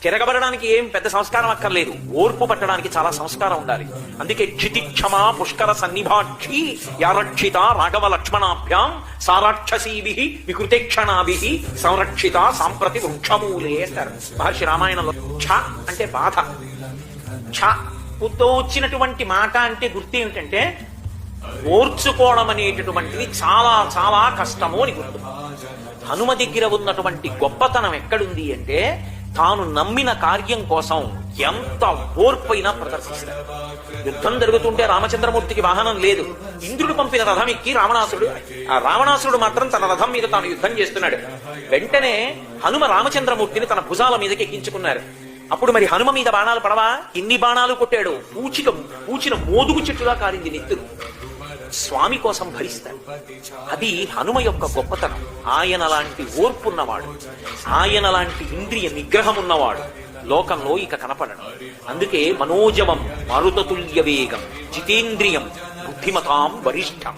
తిరగబడడానికి ఏం పెద్ద సంస్కారం అక్కర్లేదు, ఓర్పు పట్టడానికి చాలా సంస్కారం ఉండాలి. అందుకే క్షితిక్షమా పుష్కర సన్నిభాక్షి యారక్షిత రాఘవ లక్ష్మణాభ్యాం సారాక్షసీభి వికృతేక్షణాభి సంరక్షిత సాంప్రతి వృక్షమూలే అంటారు మహర్షి రామాయణంలో. ఛ అంటే బాధ, ఛ తో వచ్చినటువంటి మాట అంటే గుర్తు ఏమిటంటే ఓర్చుకోవడం అనేటటువంటిది చాలా చాలా కష్టము అని గుర్తు. హనుమ దగ్గర ఉన్నటువంటి గొప్పతనం ఎక్కడుంది అంటే తాను నమ్మిన కార్యం కోసం ఎంత ఓర్పైనా ప్రదర్శిస్తాడు. యుద్ధం జరుగుతుంటే రామచంద్రమూర్తికి వాహనం లేదు, ఇంద్రుడు పంపిన రథం ఎక్కి రావణాసురుడు మాత్రం తన రథం మీద తాను యుద్ధం చేస్తున్నాడు. వెంటనే హనుమ రామచంద్రమూర్తిని తన భుజాల మీదకి ఎక్కించుకున్నారు. అప్పుడు మరి హనుమ మీద బాణాలు పడవా? ఇన్ని బాణాలు కొట్టాడు, పూచిన మోదుగు చెట్టులా కారింది నెత్తురు. స్వామి కోసం భరిస్తాడు. అది హనుమ యొక్క గొప్పతనం. ఆయన లాంటి ఓర్పున్నవాడు, ఆయన లాంటి ఇంద్రియ నిగ్రహం ఉన్నవాడు లోకంలో ఇక కనపడడం. అందుకే మనోజవం మారుతతుల్య వేగం జితేంద్రియం బుద్ధిమతాం వరిష్టం